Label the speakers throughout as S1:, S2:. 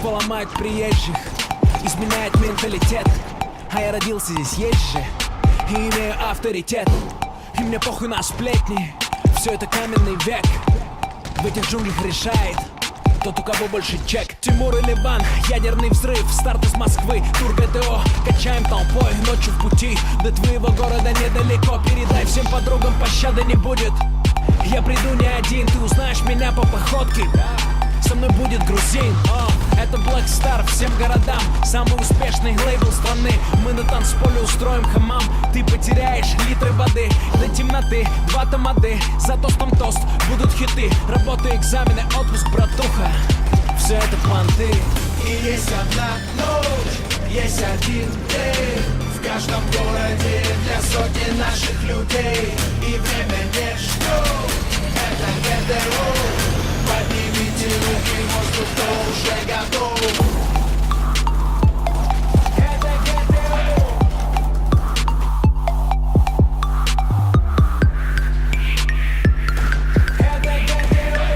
S1: поломают приезжих, изменяет менталитет. А я родился здесь, есть же, и имею авторитет. И мне похуй на сплетни, все это каменный век. В этих джунглях решает тот, у кого больше чек. Тимур или Ван, ядерный взрыв, старт из Москвы, тур ГТО. Качаем толпой, ночью в пути, до твоего города недалеко. Передай всем подругам, пощады не будет. Я приду не один, ты узнаешь меня по походке. Со мной будет грузин, это Black Star всем городам. Самый успешный лейбл страны. Мы на танцполе устроим хамам. Ты потеряешь литры воды до темноты, 2 тамады. За тостом тост, будут хиты. Работа, экзамены, отпуск, братуха. Все это понты.
S2: И есть одна ночь, есть один день в каждом городе для сотни наших людей. И время не ждет, это ГТО. Поднимите руки в воздух, кто уже готов. Это ГТО. Это ГТО.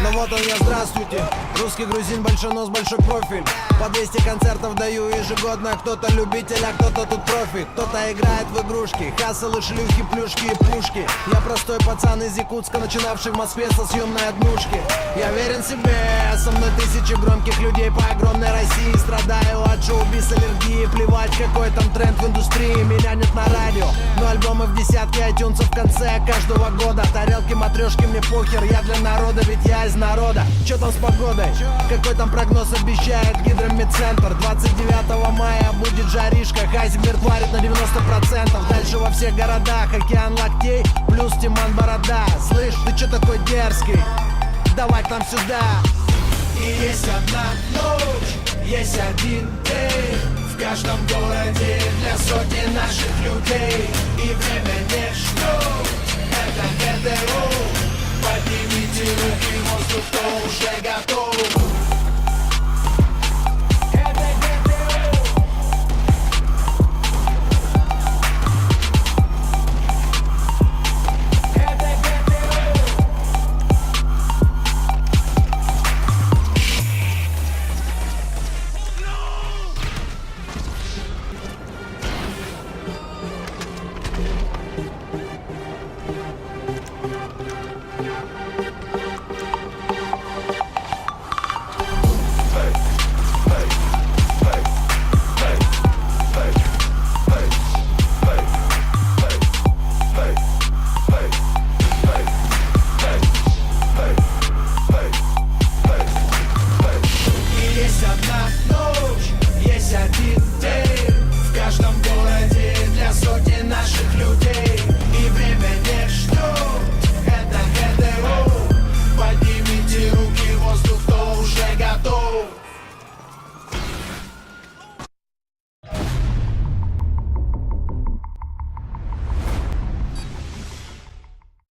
S3: Ну вот он я, здравствуйте. Русский грузин, большой нос, большой профиль. По 200 концертов даю ежегодно. Кто-то любитель, а кто-то тут профи. Кто-то играет в игрушки, хасл и шлюхи, плюшки и пушки. Я простой пацан из Якутска, начинавший в Москве со съемной однушки. Я верен себе, со мной тысячи громких людей по огромной России. Страдаю от шоу-биз, аллергии. Плевать, какой там тренд в индустрии. Меня нет на радио, но альбомы в десятке iTunes в конце каждого года. Тарелки, матрешки, мне похер, я для народа, ведь я из народа. Чё там с погодой? Какой там прогноз обещает Гидромедцентр? 29 мая будет жаришка, Хайзенберг варит на 90%. Дальше во всех городах океан локтей, плюс Тиман Борода. Слышь, ты чё такой дерзкий? Давай к нам сюда.
S2: И есть одна ночь, есть один день в каждом городе для сотни наших людей. И время не ждет, это ГТО. Поднимите руки в воздух, кто уже готов.